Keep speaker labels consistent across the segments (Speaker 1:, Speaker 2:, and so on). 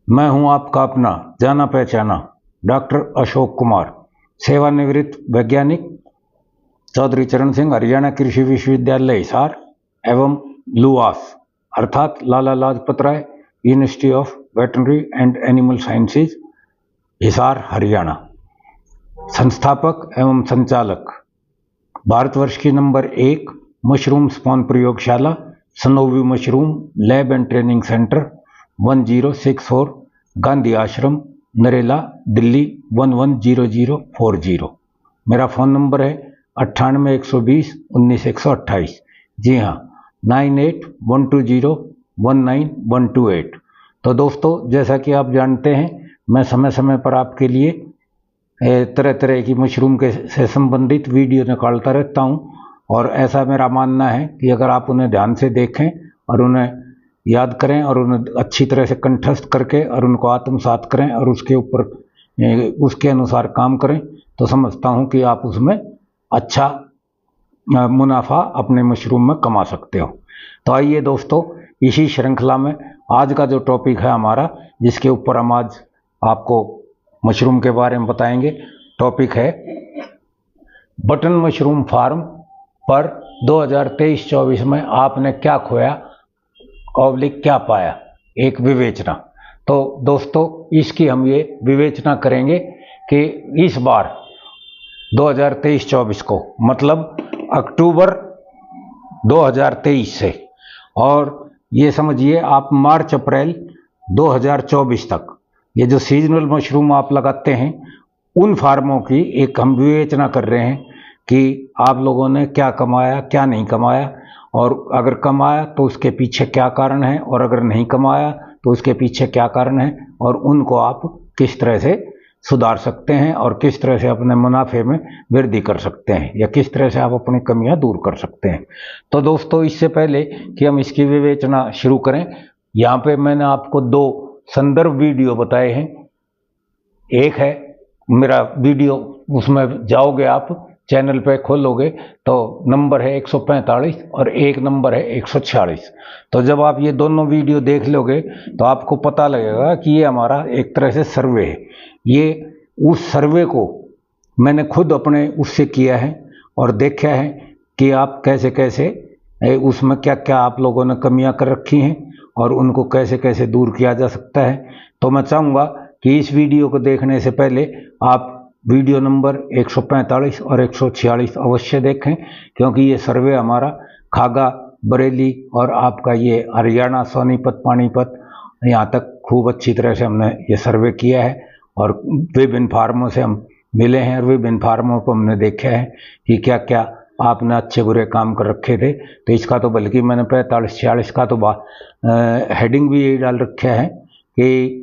Speaker 1: मैं हूं आपका अपना जाना पहचाना डॉक्टर अशोक कुमार, सेवानिवृत्त वैज्ञानिक, चौधरी चरण सिंह हरियाणा कृषि विश्वविद्यालय हिसार एवं लुआस अर्थात Lala Lajpat Rai university of veterinary and animal sciences Hisar Haryana, संस्थापक एवं संचालक, भारतवर्ष की नंबर 1 मशरूम स्पॉन प्रयोगशाला, Sanovi mushroom lab and training centre, 1064 Gandhi Ashram, Narela, Delhi 110040। मेरा फ़ोन नंबर है 9812019128। जी हाँ, 9812019128। तो दोस्तों, जैसा कि आप जानते हैं, मैं समय समय पर आपके लिए तरह तरह की मशरूम के से संबंधित वीडियो निकालता रहता हूं, और ऐसा मेरा मानना है कि अगर आप उन्हें ध्यान से देखें और उन्हें याद करें और उन्हें अच्छी तरह से कंठस्थ करके और उनको आत्मसात करें और उसके ऊपर उसके अनुसार काम करें, तो समझता हूं कि आप उसमें अच्छा मुनाफा अपने मशरूम में कमा सकते हो। तो आइए दोस्तों, इसी श्रृंखला में आज का जो टॉपिक है हमारा, जिसके ऊपर हम आज आपको मशरूम के बारे में बताएंगे, टॉपिक है बटन मशरूम फार्म पर 2023-24 में आपने क्या खोया ऑब्लिक क्या पाया, एक विवेचना। तो दोस्तों, इसकी हम ये विवेचना करेंगे कि इस बार 2023-24 को, मतलब अक्टूबर 2023 से और ये समझिए आप मार्च अप्रैल 2024 तक, ये जो सीजनल मशरूम आप लगाते हैं, उन फार्मों की एक हम विवेचना कर रहे हैं कि आप लोगों ने क्या कमाया क्या नहीं कमाया, और अगर कमाया तो उसके पीछे क्या कारण है, और अगर नहीं कमाया तो उसके पीछे क्या कारण है, और उनको आप किस तरह से सुधार सकते हैं और किस तरह से अपने मुनाफे में वृद्धि कर सकते हैं, या किस तरह से आप अपनी कमियां दूर कर सकते हैं। तो दोस्तों, इससे पहले कि हम इसकी विवेचना शुरू करें, यहाँ पे मैंने आपको 2 संदर्भ वीडियो बताए हैं। एक है मेरा वीडियो, उसमें जाओगे आप चैनल पे खोलोगे तो नंबर है 145 और एक नंबर है 146। तो जब आप ये दोनों वीडियो देख लोगे तो आपको पता लगेगा कि ये हमारा एक तरह से सर्वे है। ये उस सर्वे को मैंने खुद अपने उससे किया है और देखा है कि आप कैसे कैसे उसमें क्या क्या आप लोगों ने कमियां कर रखी हैं और उनको कैसे कैसे दूर किया जा सकता है। तो मैं चाहूँगा कि इस वीडियो को देखने से पहले आप वीडियो नंबर 145 और 146 अवश्य देखें, क्योंकि ये सर्वे हमारा खागा, बरेली और आपका ये हरियाणा, सोनीपत, पानीपत, यहाँ तक खूब अच्छी तरह से हमने ये सर्वे किया है, और विभिन्न फार्मों से हम मिले हैं और विभिन्न फार्मों पर हमने देखा है कि क्या क्या आपने अच्छे बुरे काम कर रखे थे। तो इसका तो बल्कि मैंने 45-46 का तो हेडिंग भी यही डाल रखा है कि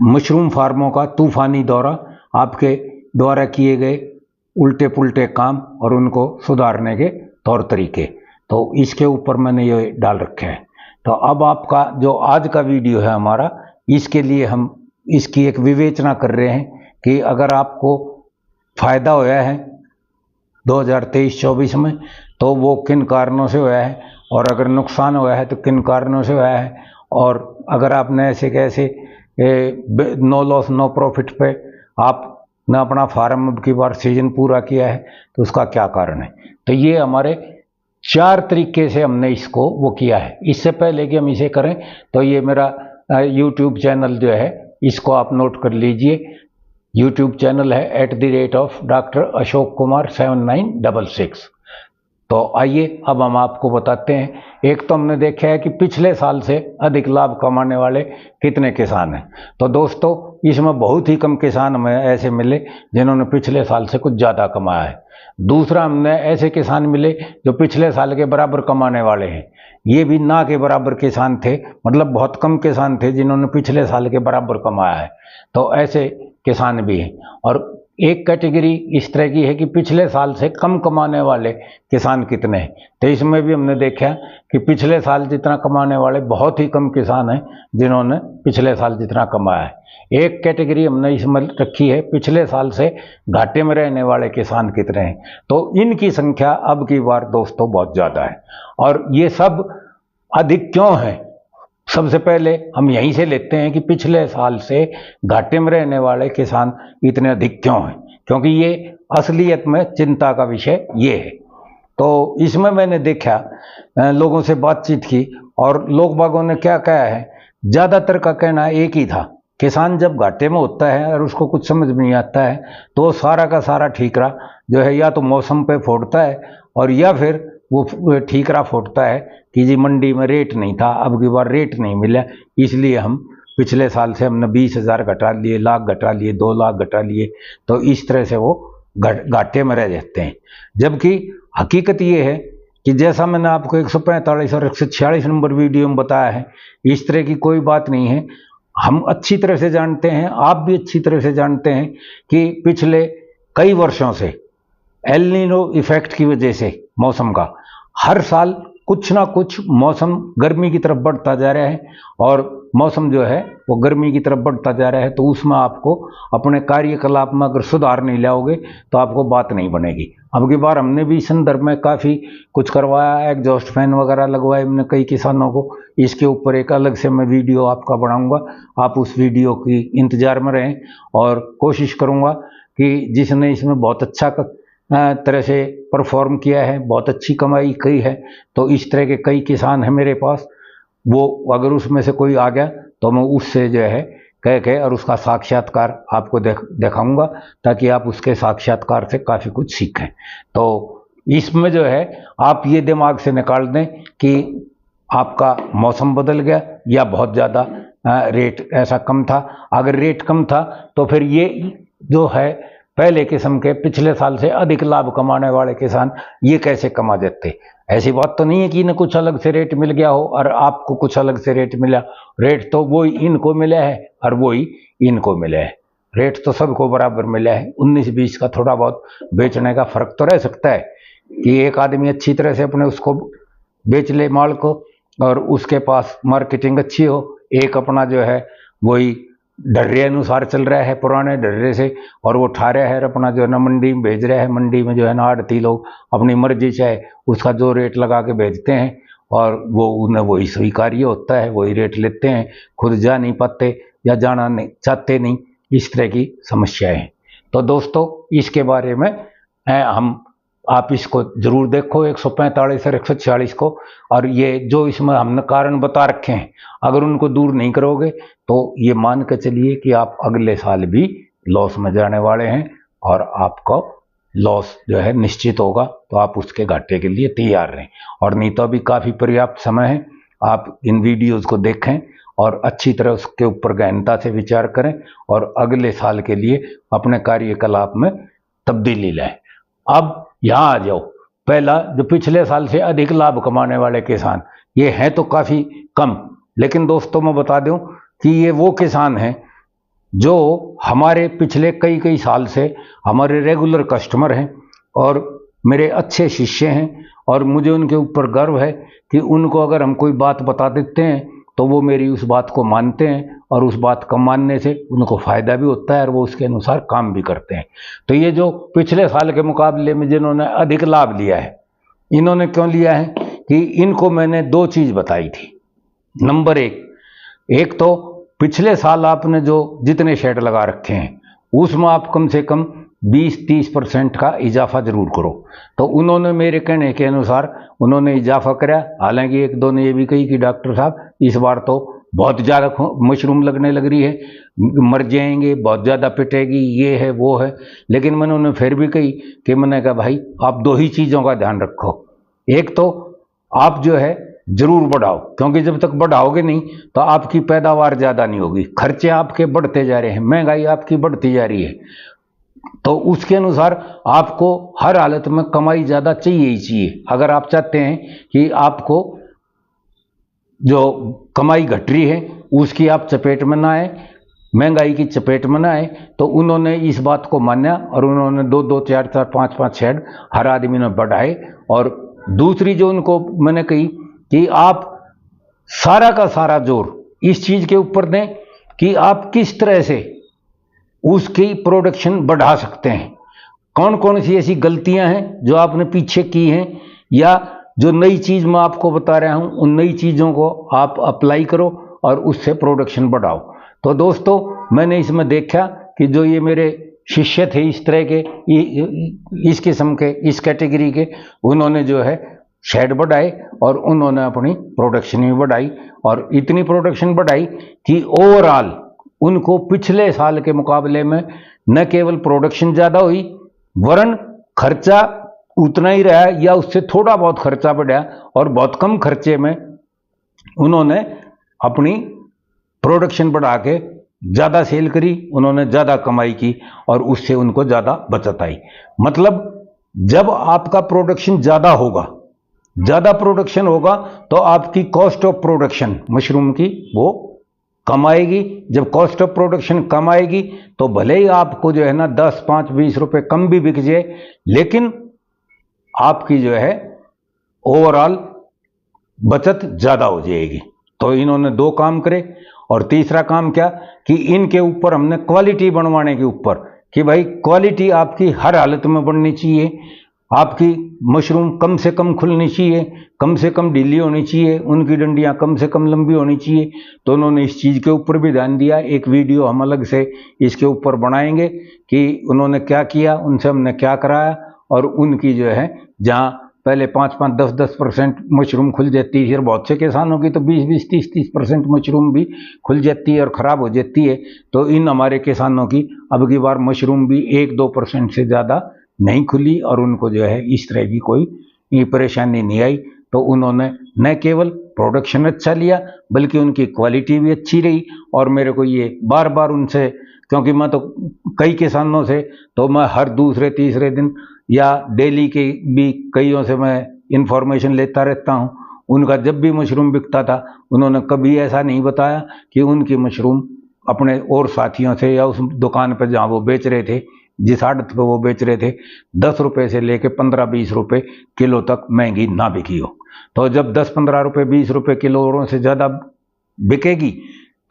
Speaker 1: मशरूम फार्मों का तूफानी दौरा, आपके द्वारा किए गए उल्टे पुल्टे काम और उनको सुधारने के तौर तरीके। तो इसके ऊपर मैंने ये डाल रखे हैं। तो अब आपका जो आज का वीडियो है हमारा, इसके लिए हम इसकी एक विवेचना कर रहे हैं कि अगर आपको फायदा होया है 2023-24 में तो वो किन कारणों से हुआ है, और अगर नुकसान हुआ है तो किन कारणों से हुआ है, और अगर आपने ऐसे कैसे नो लॉस नो प्रॉफिट पे आपने अपना फार्म अब की बार सीजन पूरा किया है तो उसका क्या कारण है। तो ये हमारे 4 तरीके से हमने इसको वो किया है। इससे पहले कि हम इसे करें तो ये मेरा यूट्यूब चैनल जो है, इसको आप नोट कर लीजिए। यूट्यूब चैनल है @Dr. अशोक कुमार 7966। तो आइए अब हम आपको बताते हैं। एक तो हमने देखा है कि पिछले साल से अधिक लाभ कमाने वाले कितने किसान हैं। तो दोस्तों, इसमें बहुत ही कम किसान हमें ऐसे मिले जिन्होंने पिछले साल से कुछ ज़्यादा कमाया है। दूसरा, हमने ऐसे किसान मिले जो पिछले साल के बराबर कमाने वाले हैं। ये भी ना के बराबर किसान थे, मतलब बहुत कम किसान थे जिन्होंने पिछले साल के बराबर कमाया है। तो ऐसे किसान भी हैं। और एक कैटेगरी इस तरह की है कि पिछले साल से कम कमाने वाले किसान कितने हैं। तो इसमें भी हमने देखा कि पिछले साल जितना कमाने वाले बहुत ही कम किसान हैं जिन्होंने पिछले साल जितना कमाया है। एक कैटेगरी हमने इसमें रखी है, पिछले साल से घाटे में रहने वाले किसान कितने हैं। तो इनकी संख्या अब की बार दोस्तों बहुत ज़्यादा है। और ये सब अधिक क्यों है? सबसे पहले हम यहीं से लेते हैं कि पिछले साल से घाटे में रहने वाले किसान इतने अधिक क्यों हैं, क्योंकि ये असलियत में चिंता का विषय ये है। तो इसमें मैंने देखा, लोगों से बातचीत की और लोग बागों ने क्या कहा है, ज़्यादातर का कहना एक ही था, किसान जब घाटे में होता है और उसको कुछ समझ में नहीं आता है तो सारा का सारा ठीकरा जो है या तो मौसम पे फोड़ता है और या फिर वो ठीकरा फोड़ता है कि जी मंडी में रेट नहीं था, अब की बार रेट नहीं मिला, इसलिए हम पिछले साल से हमने 20,000 घटा लिए, लाख घटा लिए, 2 लाख घटा लिए। तो इस तरह से वो घाटे में रह जाते हैं। जबकि हकीकत ये है कि जैसा मैंने आपको 145 और 146 नंबर वीडियो में बताया है, इस तरह की कोई बात नहीं है। हम अच्छी तरह से जानते हैं, आप भी अच्छी तरह से जानते हैं कि पिछले कई वर्षों से एल नीनो इफेक्ट की वजह से मौसम का हर साल कुछ ना कुछ मौसम गर्मी की तरफ बढ़ता जा रहा है और मौसम जो है वो गर्मी की तरफ बढ़ता जा रहा है। तो उसमें आपको अपने कार्यकलाप में अगर सुधार नहीं लाओगे तो आपको बात नहीं बनेगी। अब की बार हमने भी इस संदर्भ में काफ़ी कुछ करवाया, एग्जॉस्ट फैन वगैरह लगवाए हमने कई किसानों को। इसके ऊपर एक अलग से मैं वीडियो आपका बनाऊंगा, आप उस वीडियो की इंतजार में रहें। और कोशिश करूंगा कि जिसने इसमें बहुत अच्छा तरह से परफॉर्म किया है, बहुत अच्छी कमाई की है, तो इस तरह के कई किसान हैं मेरे पास, वो अगर उसमें से कोई आ गया तो मैं उससे जो है कह के और उसका साक्षात्कार आपको दिखाऊंगा ताकि आप उसके साक्षात्कार से काफ़ी कुछ सीखें। तो इसमें जो है आप ये दिमाग से निकाल दें कि आपका मौसम बदल गया या बहुत ज़्यादा रेट ऐसा कम था। अगर रेट कम था तो फिर ये जो है पहले किस्म के पिछले साल से अधिक लाभ कमाने वाले किसान ये कैसे कमा जाते। ऐसी बात तो नहीं है कि इन्हें कुछ अलग से रेट मिल गया हो और आपको कुछ अलग से रेट मिला। रेट तो वही इनको मिला है और वही इनको मिला है, रेट तो सबको बराबर मिला है। 19-20 का थोड़ा बहुत बेचने का फर्क तो रह सकता है कि एक आदमी अच्छी तरह से अपने उसको बेच ले माल को और उसके पास मार्केटिंग अच्छी हो, एक अपना जो है वही ढर्रे अनुसार चल रहा है पुराने ढर्रे से और वो ठा रहा है अपना जो है ना मंडी में भेज रहा है। मंडी में जो है ना आड़ती लोग अपनी मर्जी से उसका जो रेट लगा के भेजते हैं और वो उन्हें वही स्वीकार्य होता है, वही रेट लेते हैं, खुद जा नहीं पाते या जाना नहीं चाहते नहीं, इस तरह की समस्याएं हैं। तो दोस्तों इसके बारे में आप इसको जरूर देखो 145 और 146 को, और ये जो इसमें हमने कारण बता रखे हैं अगर उनको दूर नहीं करोगे तो ये मान के चलिए कि आप अगले साल भी लॉस में जाने वाले हैं और आपको लॉस जो है निश्चित होगा। तो आप उसके घाटे के लिए तैयार रहें। और नहीं तो अभी काफ़ी पर्याप्त समय है, आप इन वीडियोज़ को देखें और अच्छी तरह उसके ऊपर गहनता से विचार करें और अगले साल के लिए अपने कार्यकलाप में तब्दीली लाएं। अब यहाँ आ जाओ, पहला जो पिछले साल से अधिक लाभ कमाने वाले किसान, ये हैं तो काफ़ी कम, लेकिन दोस्तों मैं बता दूं कि ये वो किसान हैं जो हमारे पिछले कई साल से हमारे रेगुलर कस्टमर हैं और मेरे अच्छे शिष्य हैं और मुझे उनके ऊपर गर्व है कि उनको अगर हम कोई बात बता देते हैं तो वो मेरी उस बात को मानते हैं और उस बात को मानने से उनको फ़ायदा भी होता है और वो उसके अनुसार काम भी करते हैं। तो ये जो पिछले साल के मुकाबले में जिन्होंने अधिक लाभ लिया है, इन्होंने क्यों लिया है कि इनको मैंने 2 चीज़ बताई थी। नंबर एक तो पिछले साल आपने जो जितने शेड लगा रखे हैं उसमें आप कम से कम 20-30% का इजाफा जरूर करो। तो उन्होंने मेरे कहने के अनुसार उन्होंने इजाफा करा। हालांकि 1-2 ने ये भी कही कि डॉक्टर साहब इस बार तो बहुत ज़्यादा मशरूम लगने लग रही है, मर जाएंगे, बहुत ज़्यादा पिटेगी, ये है वो है। लेकिन मैंने उन्हें फिर भी कही कि मैंने कहा भाई आप 2 ही चीज़ों का ध्यान रखो, एक तो आप जो है जरूर बढ़ाओ, क्योंकि जब तक बढ़ाओगे नहीं तो आपकी पैदावार ज़्यादा नहीं होगी, खर्चे आपके बढ़ते जा रहे हैं, महंगाई आपकी बढ़ती जा रही है। तो उसके अनुसार आपको हर हालत में कमाई ज़्यादा चाहिए ही चाहिए। अगर आप चाहते हैं कि आपको जो कमाई घट रही है उसकी आप चपेट में ना आए, महंगाई की चपेट में ना आए, तो उन्होंने इस बात को माना और उन्होंने 2-2, 4-4, 5-5 शेड हर आदमी ने बढ़ाए। और दूसरी जो उनको मैंने कही कि आप सारा का सारा जोर इस चीज़ के ऊपर दें कि आप किस तरह से उसकी प्रोडक्शन बढ़ा सकते हैं, कौन कौन सी ऐसी गलतियां हैं जो आपने पीछे की हैं या जो नई चीज़ मैं आपको बता रहा हूँ उन नई चीज़ों को आप अप्लाई करो और उससे प्रोडक्शन बढ़ाओ। तो दोस्तों मैंने इसमें देखा कि जो ये मेरे शिष्य थे इस तरह के, इस किस्म के, इस कैटेगरी के, उन्होंने जो है शेड बढ़ाए और उन्होंने अपनी प्रोडक्शन भी बढ़ाई और इतनी प्रोडक्शन बढ़ाई कि ओवरऑल उनको पिछले साल के मुकाबले में न केवल प्रोडक्शन ज़्यादा हुई वरन खर्चा उतना ही रहा या उससे थोड़ा बहुत खर्चा बढ़ा और बहुत कम खर्चे में उन्होंने अपनी प्रोडक्शन बढ़ा के ज़्यादा सेल करी, उन्होंने ज़्यादा कमाई की और उससे उनको ज़्यादा बचत आई। मतलब जब आपका प्रोडक्शन ज़्यादा होगा, ज़्यादा प्रोडक्शन होगा तो आपकी कॉस्ट ऑफ प्रोडक्शन मशरूम की वो कम आएगी। जब कॉस्ट ऑफ प्रोडक्शन कम आएगी तो भले ही आपको जो है ना 10, 5, 20 रुपये कम भी बिक जाए, लेकिन आपकी जो है ओवरऑल बचत ज़्यादा हो जाएगी। तो इन्होंने दो काम करे और तीसरा काम क्या कि इनके ऊपर हमने क्वालिटी बनवाने के ऊपर कि भाई क्वालिटी आपकी हर हालत में बननी चाहिए, आपकी मशरूम कम से कम खुलनी चाहिए, कम से कम ढीली होनी चाहिए, उनकी डंडियां कम से कम लंबी होनी चाहिए। तो उन्होंने इस चीज़ के ऊपर भी ध्यान दिया। एक वीडियो हम अलग से इसके ऊपर बनाएंगे कि उन्होंने क्या किया, उनसे हमने क्या कराया और उनकी जो है जहाँ पहले 5-5, 10-10% मशरूम खुल जाती है और बहुत से किसानों की तो 20-20, 30-30% मशरूम भी खुल जाती है और ख़राब हो जाती है। तो इन हमारे किसानों की अब की बार मशरूम भी 1-2% से ज़्यादा नहीं खुली और उनको जो है इस तरह की कोई परेशानी नहीं आई। तो उन्होंने न केवल प्रोडक्शन अच्छा लिया बल्कि उनकी क्वालिटी भी अच्छी रही। और मेरे को ये बार बार उनसे, क्योंकि मैं तो कई किसानों से तो मैं हर दूसरे तीसरे दिन या डेली के भी कईयों से मैं इन्फॉर्मेशन लेता रहता हूँ। उनका जब भी मशरूम बिकता था उन्होंने कभी ऐसा नहीं बताया कि उनकी मशरूम अपने और साथियों से या उस दुकान पर जहाँ वो बेच रहे थे, जिस आड़त पे वो बेच रहे थे, 10 रुपये से लेके 15-20 रुपये किलो तक महंगी ना बिकी हो। तो जब 10-15 रुपये 20 रुपये किलो औरों से ज़्यादा बिकेगी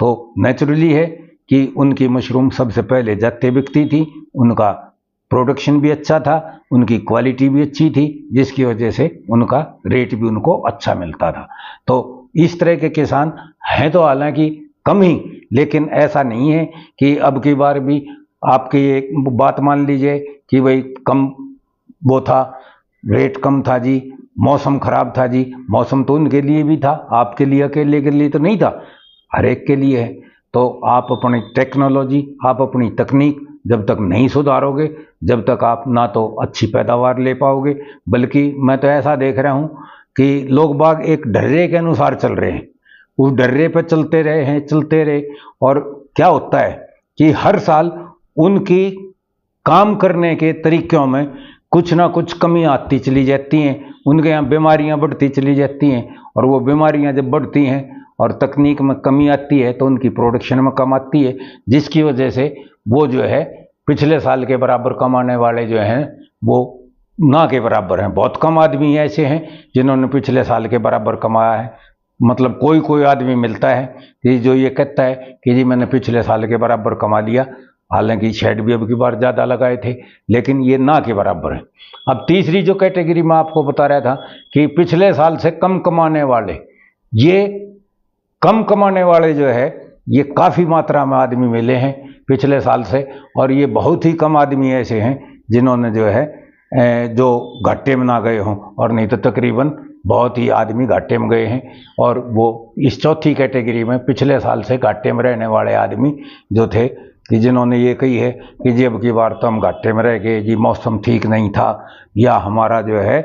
Speaker 1: तो नेचुरली है कि उनकी मशरूम सबसे पहले जाते बिकती थी, उनका प्रोडक्शन भी अच्छा था, उनकी क्वालिटी भी अच्छी थी, जिसकी वजह से उनका रेट भी उनको अच्छा मिलता था। तो इस तरह के किसान हैं तो हालांकि कम ही, लेकिन ऐसा नहीं है कि अब की बार भी आपकी एक बात मान लीजिए कि भाई कम वो था, रेट कम था जी, मौसम खराब था जी। मौसम तो उनके लिए भी था, आपके लिए अकेले के लिए तो नहीं था, हर एक के लिए है। तो आप अपनी टेक्नोलॉजी, आप अपनी तकनीक जब तक नहीं सुधारोगे, जब तक आप ना तो अच्छी पैदावार ले पाओगे, बल्कि मैं तो ऐसा देख रहा हूँ कि लोग बाग एक ढर्रे के अनुसार चल रहे हैं, उस ढर्रे पर चलते रहे और क्या होता है कि हर साल उनकी काम करने के तरीक़ों में कुछ ना कुछ कमी आती चली जाती हैं, उनके यहाँ बीमारियाँ बढ़ती चली जाती हैं और वो बीमारियाँ जब बढ़ती हैं और तकनीक में कमी आती है तो उनकी प्रोडक्शन में कम आती है, जिसकी वजह से वो जो है पिछले साल के बराबर कमाने वाले जो हैं वो ना के बराबर हैं। बहुत कम आदमी ऐसे हैं जिन्होंने पिछले साल के बराबर कमाया है। मतलब कोई कोई आदमी मिलता है कि जो ये कहता है कि जी मैंने पिछले साल के बराबर कमा लिया, हालांकि शेड भी अब की बार ज़्यादा लगाए थे, लेकिन ये ना के बराबर है। अब तीसरी जो कैटेगरी मैं आपको बता रहा था कि पिछले साल से कम कमाने वाले, ये कम कमाने वाले जो है ये काफ़ी मात्रा में आदमी मिले हैं पिछले साल से, और ये बहुत ही कम आदमी ऐसे हैं जिन्होंने जो है जो घाटे में ना गए हों, और नहीं तो तकरीबन बहुत ही आदमी घाटे में गए हैं। और वो इस चौथी कैटेगरी में पिछले साल से घाटे में रहने वाले आदमी जो थे कि जिन्होंने ये कही है कि जी अब की बार तो हम घाटे में रह गए जी, मौसम ठीक नहीं था या हमारा जो है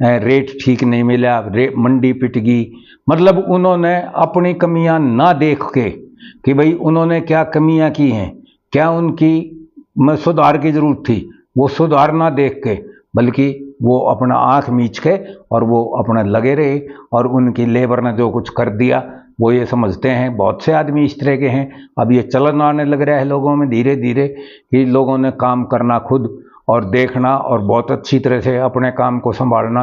Speaker 1: रेट ठीक नहीं मिला, मंडी पिट गई। मतलब उन्होंने अपनी कमियां ना देख के कि भाई उन्होंने क्या कमियां की हैं, क्या उनकी में सुधार की ज़रूरत थी, वो सुधार ना देख के बल्कि वो अपना आँख मीच के और वो अपना लगे रहे और उनकी लेबर ने जो कुछ कर दिया वो ये समझते हैं। बहुत से आदमी इस तरह के हैं, अब ये चलन आने लग रहा है लोगों में धीरे धीरे कि लोगों ने काम करना खुद और देखना और बहुत अच्छी तरह से अपने काम को संभालना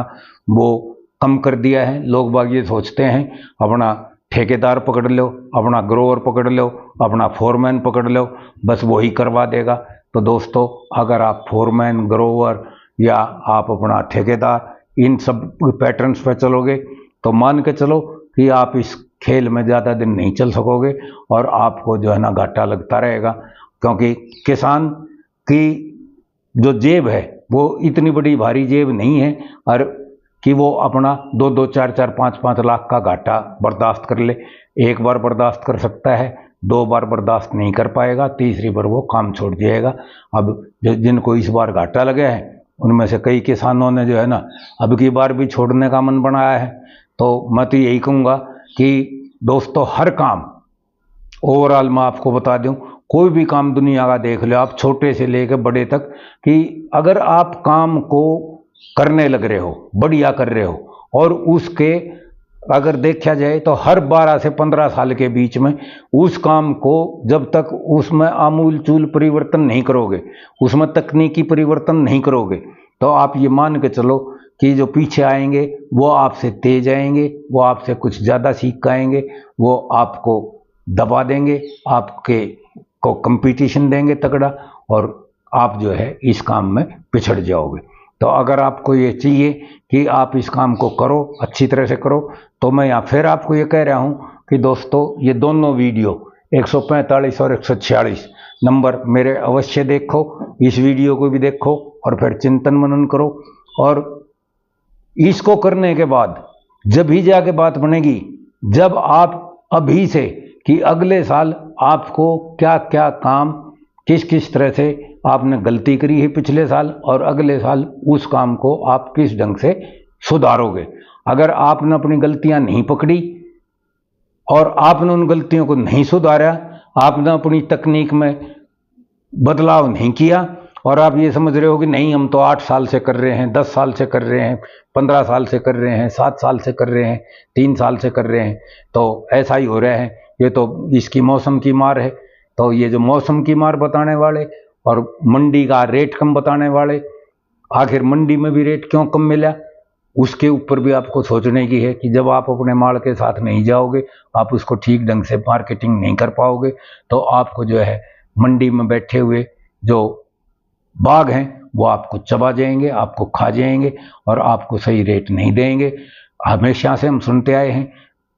Speaker 1: वो कम कर दिया है। लोग बाग ये सोचते हैं अपना ठेकेदार पकड़ लो, अपना ग्रोवर पकड़ लो, अपना फोरमैन पकड़ लो, बस वही करवा देगा। तो दोस्तों अगर आप फोरमैन, ग्रोवर या आप अपना ठेकेदार इन सब पैटर्न्स पर चलोगे तो मान के चलो कि आप इस खेल में ज़्यादा दिन नहीं चल सकोगे और आपको जो है ना घाटा लगता रहेगा, क्योंकि किसान की जो जेब है वो इतनी बड़ी भारी जेब नहीं है और कि वो अपना 2-2, 4-4, 5-5 लाख का घाटा बर्दाश्त कर ले। एक बार बर्दाश्त कर सकता है, 2 बार बर्दाश्त नहीं कर पाएगा, तीसरी बार वो काम छोड़ जाएगा। अब जिनको इस बार घाटा लगा है उनमें से कई किसानों ने जो है ना अब की बार भी छोड़ने का मन बनाया है। तो मैं तो यही कहूँगा कि दोस्तों हर काम ओवरऑल मैं आपको बता दूं, कोई भी काम दुनिया का देख लो आप, छोटे से लेकर बड़े तक, कि अगर आप काम को करने लग रहे हो, बढ़िया कर रहे हो, और उसके अगर देखा जाए तो हर 12 से 15 साल के बीच में उस काम को जब तक उसमें आमूल चूल परिवर्तन नहीं करोगे, उसमें तकनीकी परिवर्तन नहीं करोगे, तो आप ये मान के चलो कि जो पीछे आएंगे वो आपसे तेज आएंगे, वो आपसे कुछ ज़्यादा सीख आएंगे, वो आपको दबा देंगे, आपके को कंपटीशन देंगे तगड़ा, और आप जो है इस काम में पिछड़ जाओगे। तो अगर आपको ये चाहिए कि आप इस काम को करो, अच्छी तरह से करो, तो मैं यहाँ फिर आपको ये कह रहा हूँ कि दोस्तों ये दोनों वीडियो 145 और 146 नंबर मेरे अवश्य देखो, इस वीडियो को भी देखो और फिर चिंतन मनन करो। और इसको करने के बाद जब ही जाके बात बनेगी जब आप अभी से कि अगले साल आपको क्या क्या काम, किस किस तरह से आपने गलती करी है पिछले साल, और अगले साल उस काम को आप किस ढंग से सुधारोगे। अगर आपने अपनी गलतियां नहीं पकड़ी और आपने उन गलतियों को नहीं सुधारा, आपने अपनी तकनीक में बदलाव नहीं किया और आप ये समझ रहे हो कि नहीं हम तो 8 साल से कर रहे हैं, 10 साल से कर रहे हैं, 15 साल से कर रहे हैं, 7 साल से कर रहे हैं, 3 साल से कर रहे हैं, तो ऐसा ही हो रहा है, ये तो इसकी मौसम की मार है। तो ये जो मौसम की मार बताने वाले और मंडी का रेट कम बताने वाले, आखिर मंडी में भी रेट क्यों कम मिला, उसके ऊपर भी आपको सोचने की है कि जब आप अपने माल के साथ नहीं जाओगे, आप उसको ठीक ढंग से मार्केटिंग नहीं कर पाओगे, तो आपको जो है मंडी में बैठे हुए जो बाघ हैं वो आपको चबा जाएंगे, आपको खा जाएंगे और आपको सही रेट नहीं देंगे। हमेशा से हम सुनते आए हैं,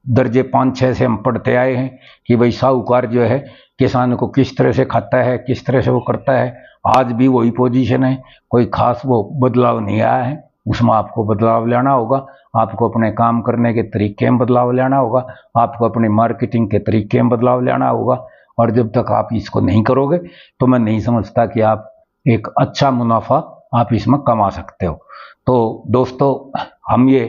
Speaker 1: दर्जे 5-6 से हम पढ़ते आए हैं कि भाई साहूकार जो है किसान को किस तरह से खाता है, किस तरह से वो करता है। आज भी वही पोजीशन है, कोई खास वो बदलाव नहीं आया है, उसमें आपको बदलाव लाना होगा। आपको अपने काम करने के तरीके में बदलाव लाना होगा, आपको अपनी मार्केटिंग के तरीके में बदलाव लाना होगा, और जब तक आप इसको नहीं करोगे तो मैं नहीं समझता कि आप एक अच्छा मुनाफा आप इसमें कमा सकते हो। तो दोस्तों हम ये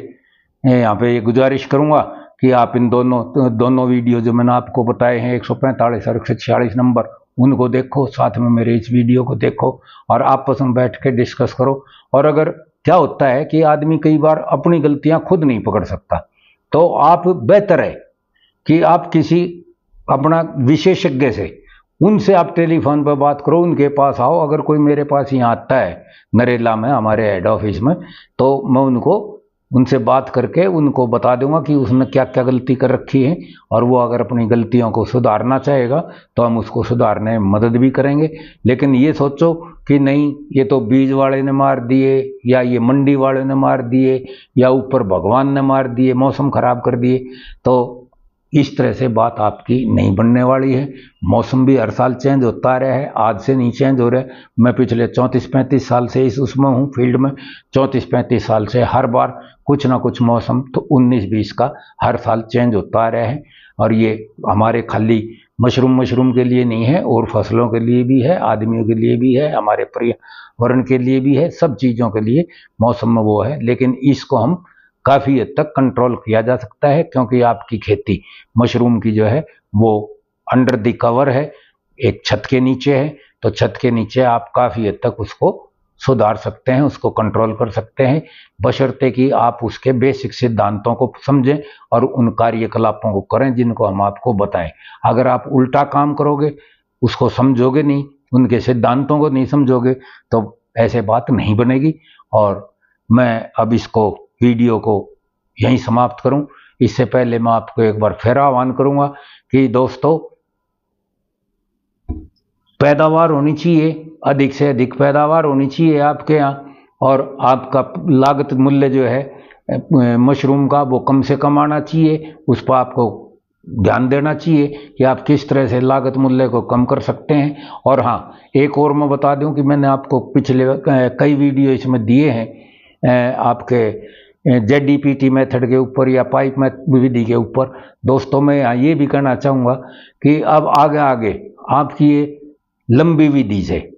Speaker 1: यहाँ पे ये गुजारिश करूँगा कि आप इन दोनों वीडियो जो मैंने आपको बताए हैं 145 और 146 नंबर, उनको देखो, साथ में मेरे इस वीडियो को देखो और आपस में बैठ के डिस्कस करो। और अगर क्या होता है कि आदमी कई बार अपनी गलतियां खुद नहीं पकड़ सकता, तो आप बेहतर है कि आप किसी अपना विशेषज्ञ से, उनसे आप टेलीफोन पर बात करो, उनके पास आओ। अगर कोई मेरे पास यहाँ आता है नरेला में, हमारे हेड ऑफिस में, तो मैं उनसे बात करके उनको बता दूंगा कि उसने क्या क्या गलती कर रखी है, और वो अगर अपनी गलतियों को सुधारना चाहेगा तो हम उसको सुधारने में मदद भी करेंगे। लेकिन ये सोचो कि नहीं ये तो बीज वाले ने मार दिए, या ये मंडी वाले ने मार दिए, या ऊपर भगवान ने मार दिए, मौसम खराब कर दिए, तो इस तरह से बात आपकी नहीं बनने वाली है। मौसम भी हर साल चेंज होता रहा है, आज से नहीं चेंज हो रहा है। मैं पिछले 34-35 साल से उसमें हूँ फील्ड में, 34-35 साल से हर बार कुछ ना कुछ मौसम तो 19-20 का हर साल चेंज होता रहा है। और ये हमारे खाली मशरूम के लिए नहीं है, और फसलों के लिए भी है, आदमियों के लिए भी है, हमारे पर्यावरण के लिए भी है, सब चीज़ों के लिए मौसम में वो है। लेकिन इसको हम काफ़ी हद तक कंट्रोल किया जा सकता है, क्योंकि आपकी खेती मशरूम की जो है वो अंडर द कवर है, एक छत के नीचे है, तो छत के नीचे आप काफ़ी हद तक उसको सुधार सकते हैं, उसको कंट्रोल कर सकते हैं, बशर्ते कि आप उसके बेसिक सिद्धांतों को समझें और उन कार्यकलापों को करें जिनको हम आपको बताएं। अगर आप उल्टा काम करोगे, उसको समझोगे नहीं, उनके सिद्धांतों को नहीं समझोगे, तो ऐसे बात नहीं बनेगी। और मैं अब इसको वीडियो को यहीं समाप्त करूं, इससे पहले मैं आपको एक बार फिर आह्वान करूंगा कि दोस्तों पैदावार होनी चाहिए, अधिक से अधिक पैदावार होनी चाहिए आपके यहाँ, और आपका लागत मूल्य जो है मशरूम का वो कम से कम आना चाहिए। उस पर आपको ध्यान देना चाहिए कि आप किस तरह से लागत मूल्य को कम कर सकते हैं। और हाँ, एक और मैं बता दूं कि मैंने आपको पिछले कई वीडियो इसमें दिए हैं आपके ZDPT मेथड के ऊपर या पाइप विधि के ऊपर। दोस्तों मैं यहाँ ये भी कहना चाहूँगा कि अब आगे आपकी ये लंबी विधि से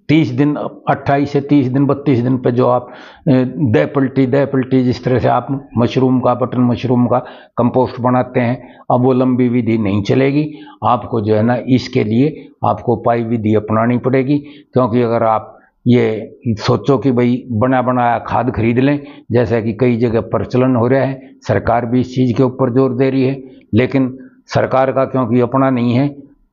Speaker 1: 30 दिन, 28 से 30 दिन, 32 दिन पे जो आप दह पलटी जिस तरह से आप मशरूम का, बटन मशरूम का कंपोस्ट बनाते हैं, अब वो लंबी विधि नहीं चलेगी। आपको जो है ना, इसके लिए आपको पाइप विधि अपनानी पड़ेगी। क्योंकि अगर आप ये सोचो कि भाई बना बनाया खाद खरीद लें, जैसा कि कई जगह प्रचलन हो रहा है, सरकार भी इस चीज़ के ऊपर जोर दे रही है, लेकिन सरकार का क्योंकि अपना नहीं है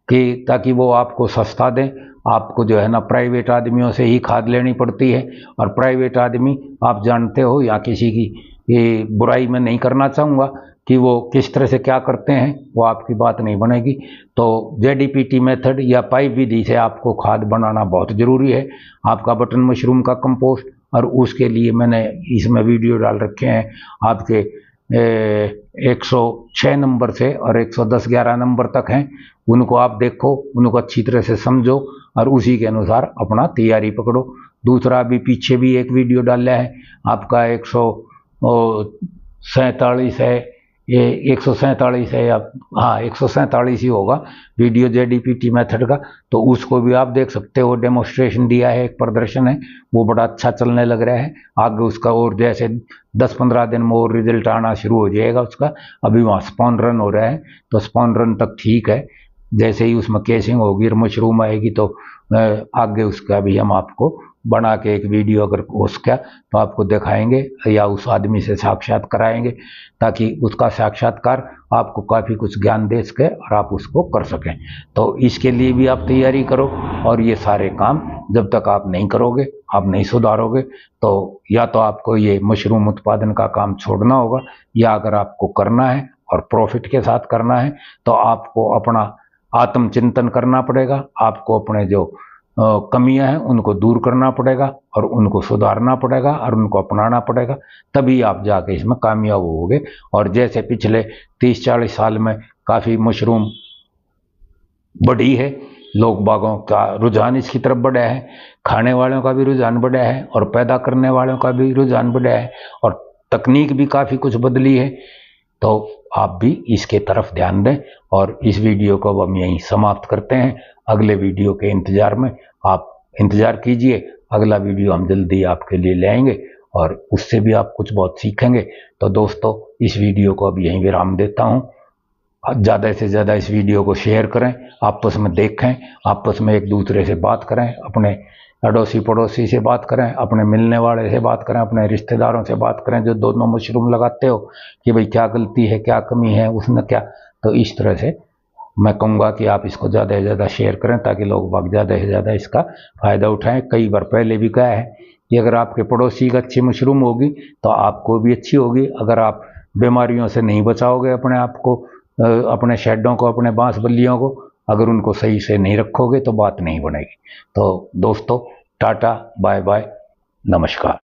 Speaker 1: कि ताकि वो आपको सस्ता दें, आपको जो है ना प्राइवेट आदमियों से ही खाद लेनी पड़ती है। और प्राइवेट आदमी आप जानते हो, या किसी की ये बुराई मैं नहीं करना चाहूँगा कि वो किस तरह से क्या करते हैं, वो आपकी बात नहीं बनेगी। तो ZDPT मेथड या पाइप विधि से आपको खाद बनाना बहुत ज़रूरी है, आपका बटन मशरूम का कंपोस्ट। और उसके लिए मैंने इसमें वीडियो डाल रखे हैं आपके 106 नंबर से और 110-11 नंबर तक हैं, उनको आप देखो, उनको अच्छी तरह से समझो और उसी के अनुसार अपना तैयारी पकड़ो। दूसरा, अभी पीछे भी एक वीडियो डाला है आपका 147 है, ये 147 है या हाँ 147 ही होगा वीडियो ZDPT मेथड का, तो उसको भी आप देख सकते हो। डेमोस्ट्रेशन दिया है, एक प्रदर्शन है, वो बड़ा अच्छा चलने लग रहा है। आगे उसका और जैसे 10-15 दिन में और रिजल्ट आना शुरू हो जाएगा उसका। अभी वहाँ स्पॉन रन हो रहा है, तो स्पॉन रन तक ठीक है, जैसे ही उसमें केसिंग होगी और मशरूम आएगी तो आगे उसका भी हम आपको बना के एक वीडियो अगर हो सका तो आपको दिखाएंगे या उस आदमी से साक्षात कराएंगे, ताकि उसका साक्षात्कार आपको काफ़ी कुछ ज्ञान दे सके और आप उसको कर सकें। तो इसके लिए भी आप तैयारी करो। और ये सारे काम जब तक आप नहीं करोगे, आप नहीं सुधारोगे, तो या तो आपको ये मशरूम उत्पादन का काम छोड़ना होगा, या अगर आपको करना है और प्रॉफिट के साथ करना है तो आपको अपना आत्मचिंतन करना पड़ेगा। आपको अपने जो कमियां हैं उनको दूर करना पड़ेगा और उनको सुधारना पड़ेगा और उनको अपनाना पड़ेगा, तभी आप जाके इसमें कामयाब होगे। और जैसे पिछले 30-40 साल में काफ़ी मशरूम बढ़ी है, लोग बागों का रुझान इसकी तरफ बढ़ा है, खाने वालों का भी रुझान बढ़ा है और पैदा करने वालों का भी रुझान बढ़ा है, और तकनीक भी काफ़ी कुछ बदली है। तो आप भी इसके तरफ ध्यान दें। और इस वीडियो को हम यहीं समाप्त करते हैं। अगले वीडियो के इंतज़ार में आप इंतज़ार कीजिए, अगला वीडियो हम जल्दी आपके लिए ले आएंगे और उससे भी आप कुछ बहुत सीखेंगे। तो दोस्तों, इस वीडियो को अब यहीं विराम देता हूँ। ज़्यादा से ज़्यादा इस वीडियो को शेयर करें, आपस में देखें, आपस में एक दूसरे से बात करें, अपने अड़ोसी पड़ोसी से बात करें, अपने मिलने वाले से बात करें, अपने रिश्तेदारों से बात करें जो दोनों मशरूम लगाते हो, कि भाई क्या गलती है, क्या कमी है, उसने क्या। तो इस तरह से मैं कहूँगा कि आप इसको ज़्यादा से ज़्यादा शेयर करें ताकि लोग बाग ज़्यादा से ज़्यादा इसका फ़ायदा उठाएं। कई बार पहले भी कहा है कि अगर आपके पड़ोसी की अच्छी मशरूम होगी तो आपको भी अच्छी होगी। अगर आप बीमारियों से नहीं बचाओगे अपने आप को, अपने शेडों को, अपने बांस बल्लियों को, अगर उनको सही से नहीं रखोगे तो बात नहीं बनेगी। तो दोस्तों, टाटा, बाय बाय, नमस्कार।